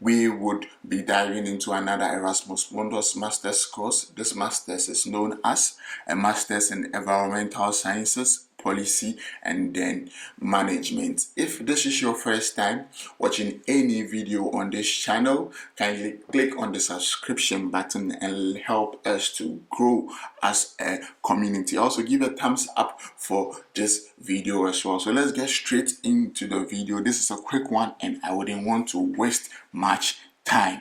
we would be diving into another Erasmus Mundus Masters course. This Masters is known as a Masters in Environmental Sciences, Policy and then Management. If this is your first time watching any video on this channel, kindly click on the subscription button and help us to grow as a community. Also give a thumbs up for this video as well. So let's get straight into the video. This is a quick one and I wouldn't want to waste much time.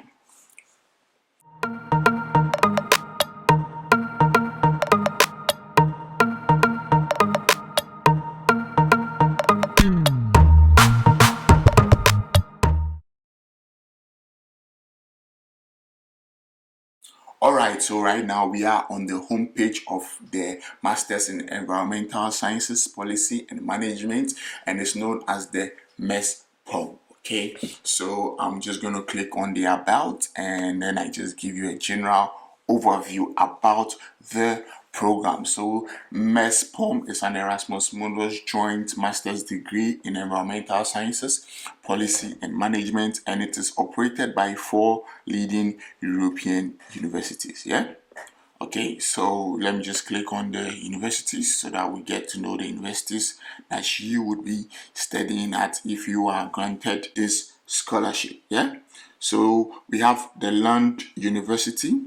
Alright, so right now we are on the home page of the Masters in Environmental Sciences, Policy and Management, and it's known as the MESPOM. Okay, so I'm just going to click on the About, and then I just give you a general overview about the program. So MESPOM is an Erasmus Mundus joint master's degree in environmental sciences, policy and management, and it is operated by 4 leading European universities. Okay, so let me just click on the universities so that we get to know the universities that you would be studying at if you are granted this scholarship. So we have the Lund University,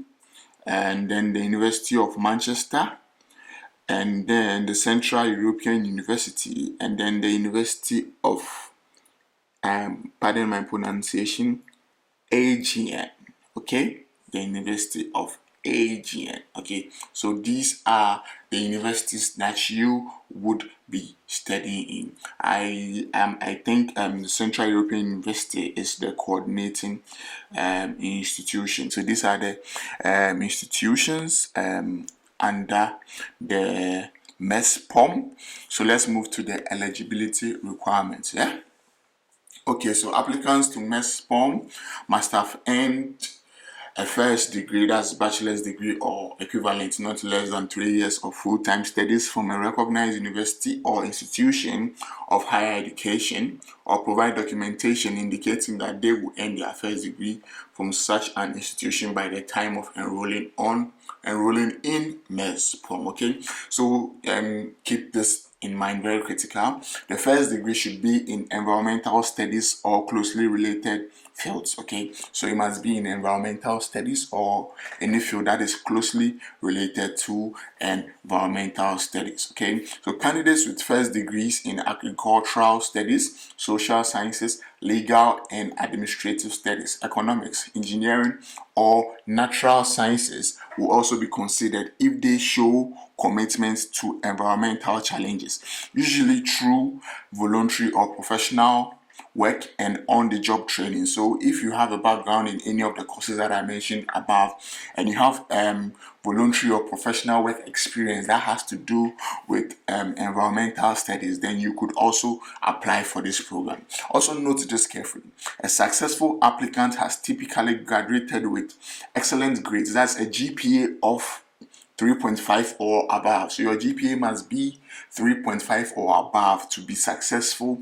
and then the University of Manchester, and then the Central European University, and then the University of pardon my pronunciation, AGN. Okay, the University of AGN. Okay, so these are the universities that you would be studying in. I think the Central European University is the coordinating institution. So these are the institutions under the MESPOM. So let's move to the eligibility requirements. Okay, so applicants to MESPOM must have earned a first degree, that's bachelor's degree or equivalent, not less than 3 years of full-time studies from a recognized university or institution of higher education, or provide documentation indicating that they will earn their first degree from such an institution by the time of enrolling in MESPOM. Okay, so keep this in mind, very critical. The first degree should be in environmental studies or closely related fields. Okay, so it must be in environmental studies or any field that is closely related to environmental studies. Okay, so candidates with first degrees in agricultural studies, social sciences, legal and administrative studies, economics, engineering or natural sciences will also be considered if they show commitment to environmental challenges, usually through voluntary or professional work and on-the-job training. So if you have a background in any of the courses that I mentioned above, and you have voluntary or professional work experience that has to do with environmental studies, then you could also apply for this program. Also note this carefully: a successful applicant has typically graduated with excellent grades. That's a GPA of 3.5 or above. So your GPA must be 3.5 or above to be successful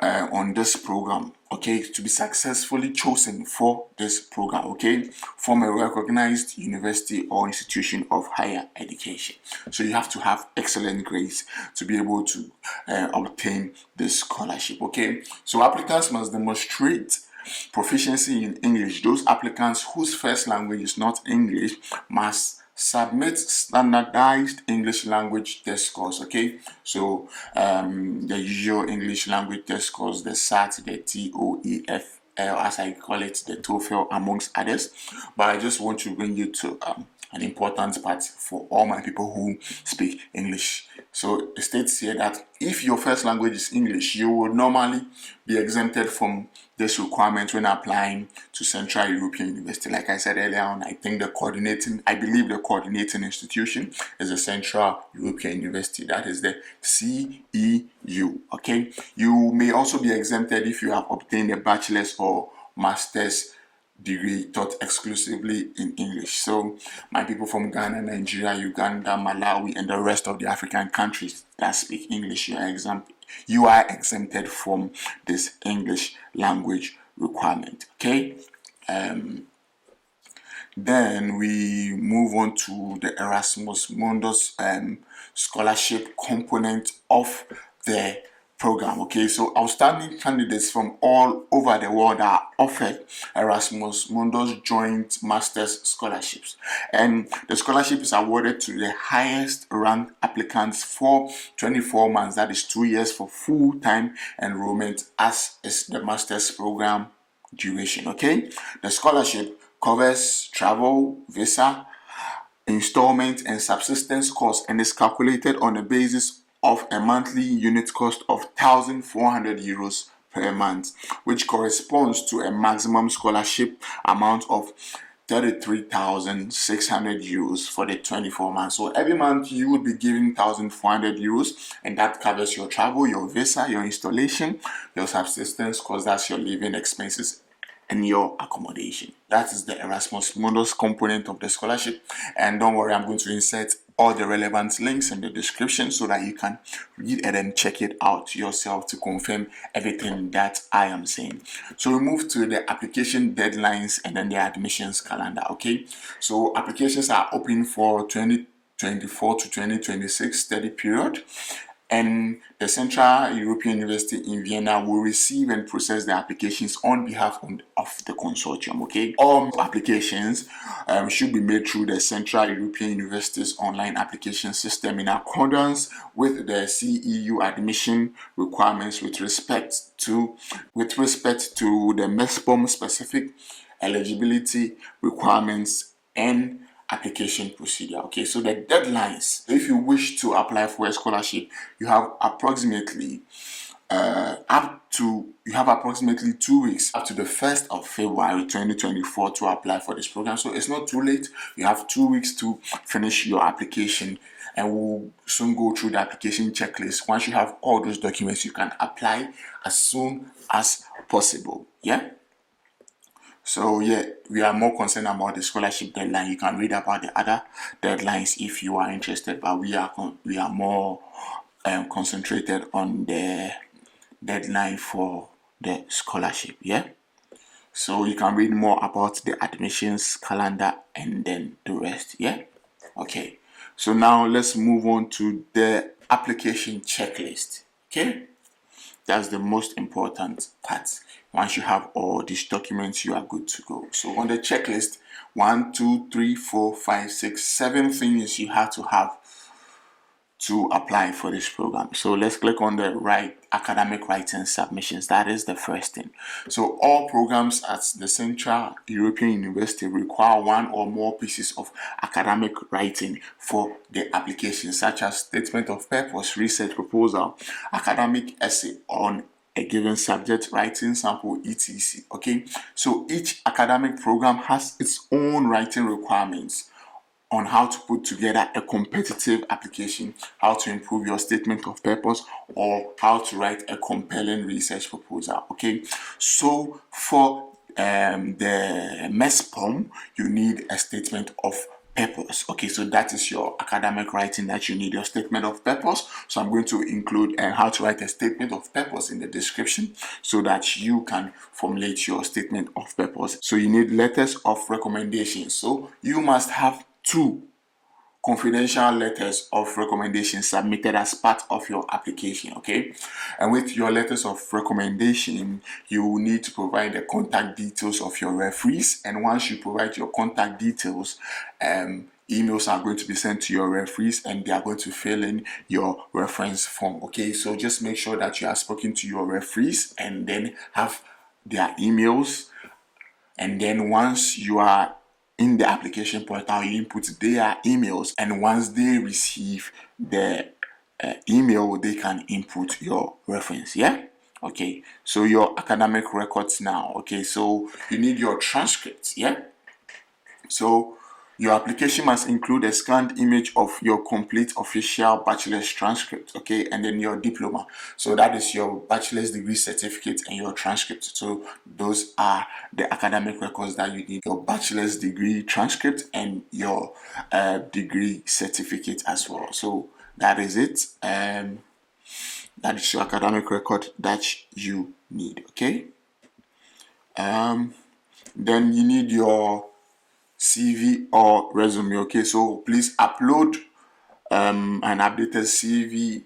on this program. Okay, to be successfully chosen for this program. Okay, from a recognized university or institution of higher education. So you have to have excellent grades to be able to obtain this scholarship. Okay, so applicants must demonstrate proficiency in English. Those applicants whose first language is not English must submit standardized English language test scores. Okay, so the usual English language test scores, the SAT, the TOEFL, as I call it, the TOEFL, amongst others. But I just want to bring you to an important part for all my people who speak English. So it states here that if your first language is English, you will normally be exempted from this requirement when applying to Central European University. Like I said earlier on, I believe the coordinating institution is the Central European University. That is the CEU. Okay, you may also be exempted if you have obtained a bachelor's or master's degree taught exclusively in English. So my people from Ghana, Nigeria, Uganda, Malawi, and the rest of the African countries that speak English, you are exempted from this English language requirement. Okay. Then we move on to the Erasmus Mundus scholarship component of the program. Okay, so outstanding candidates from all over the world are offered Erasmus Mundus joint masters scholarships, and the scholarship is awarded to the highest ranked applicants for 24 months, that is 2 years, for full-time enrollment, as is the master's program duration. Okay, the scholarship covers travel, visa, installment, and subsistence costs, and is calculated on the basis of a monthly unit cost of 1,400 euros per month, which corresponds to a maximum scholarship amount of 33,600 euros for the 24 months. So every month you would be giving 1,400 euros, and that covers your travel, your visa, your installation, your subsistence costs, that's your living expenses, and your accommodation. That is the Erasmus Mundus component of the scholarship. And don't worry, I'm going to insert all the relevant links in the description so that you can read and then check it out yourself to confirm everything that I am saying. So we move to the application deadlines and then the admissions calendar. Okay, so applications are open for 2024 to 2026 study period, and the Central European University in Vienna will receive and process the applications on behalf of the consortium. Okay, all applications should be made through the Central European University's online application system in accordance with the CEU admission requirements with respect to the MESPOM specific eligibility requirements and application procedure. Okay, so the deadlines, if you wish to apply for a scholarship, you have approximately 2 weeks up to the 1st of February 2024 to apply for this program. So it's not too late. You have 2 weeks to finish your application, and we'll soon go through the application checklist. Once you have all those documents, you can apply as soon as possible. Yeah. So yeah, we are more concerned about the scholarship deadline. You can read about the other deadlines if you are interested, but we are more concentrated on the deadline for the scholarship. Yeah. So you can read more about the admissions calendar and then the rest. Yeah. Okay. So now let's move on to the application checklist. Okay. That's the most important part. Once you have all these documents, you are good to go. So on the checklist, 1, 2, 3, 4, 5, 6, 7 things you have to apply for this program. So let's click on the right, academic writing submissions. That is the first thing. So all programs at the Central European University require one or more pieces of academic writing for the application, such as statement of purpose, research proposal, academic essay on a given subject, writing sample, etc. Okay, so each academic program has its own writing requirements on how to put together a competitive application, how to improve your statement of purpose, or how to write a compelling research proposal. Okay, so for the MESPOM, you need a statement of purpose. Okay, so that is your academic writing that you need, your statement of purpose. So I'm going to include how to write a statement of purpose in the description so that you can formulate your statement of purpose. So you need letters of recommendation. So you must have 2 confidential letters of recommendation submitted as part of your application. Okay, and with your letters of recommendation, you will need to provide the contact details of your referees, and once you provide your contact details, emails are going to be sent to your referees and they are going to fill in your reference form. Okay, so just make sure that you are speaking to your referees and then have their emails, and then once you are in the application portal, you input their emails, and once they receive the email, they can input your reference. Yeah. Okay, so your academic records now. Okay, so you need your transcripts. Yeah. So your application must include a scanned image of your complete official bachelor's transcript, okay, and then your diploma. So that is your bachelor's degree certificate and your transcript. So those are the academic records that you need: your bachelor's degree transcript and your degree certificate as well. So that is it. That is your academic record that you need, okay. Then you need your CV or resume. Okay, so please upload an updated CV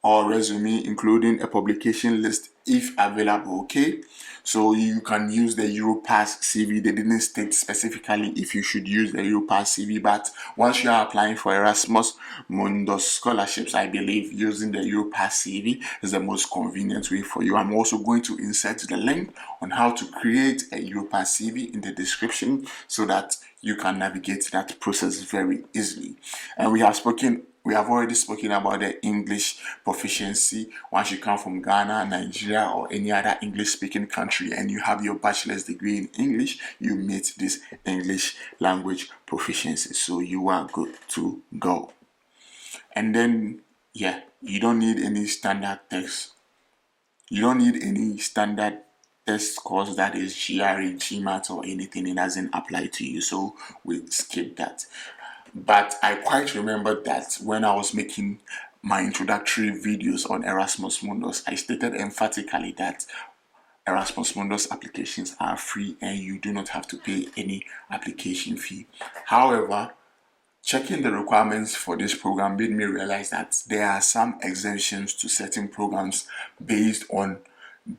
or resume, including a publication list if available. Okay, so you can use the Europass CV. They didn't state specifically if you should use the Europass CV, but once you are applying for Erasmus Mundus scholarships, I believe using the Europass CV is the most convenient way for you. I'm also going to insert the link on how to create a Europass CV in the description so that you can navigate that process very easily. And we have already spoken about the English proficiency. Once you come from Ghana, Nigeria, or any other English speaking country and you have your bachelor's degree in English, you meet this English language proficiency. So you are good to go. And then, yeah, you don't need any standard text. You don't need any standard test course that is GRE, GMAT, or anything. It doesn't apply to you. So we skip that. But I quite remember that when I was making my introductory videos on Erasmus Mundus, I stated emphatically that Erasmus Mundus applications are free and you do not have to pay any application fee. However, checking the requirements for this program made me realize that there are some exemptions to certain programs based on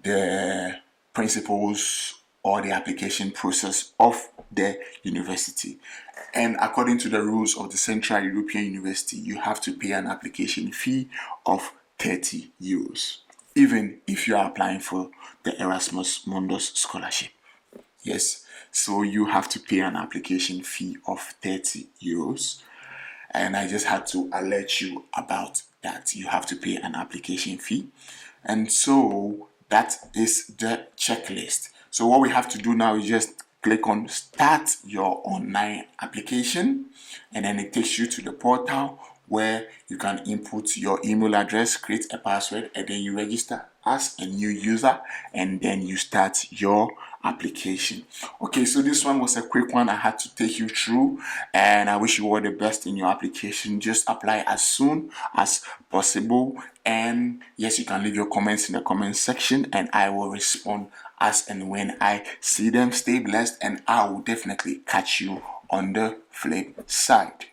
the principles or the application process of the university. And according to the rules of the Central European University, you have to pay an application fee of 30 euros, even if you are applying for the Erasmus Mundus scholarship. Yes, so you have to pay an application fee of 30 euros. And I just had to alert you about that. You have to pay an application fee. And so that is the checklist. So what we have to do now is just click on start your online application, and then it takes you to the portal where you can input your email address, create a password, and then you register as a new user, and then you start your application. Okay, so this one was a quick one I had to take you through, and I wish you all the best in your application. Just apply as soon as possible, and yes, you can leave your comments in the comment section and I will respond as and when I see them. Stay blessed, and I will definitely catch you on the flip side.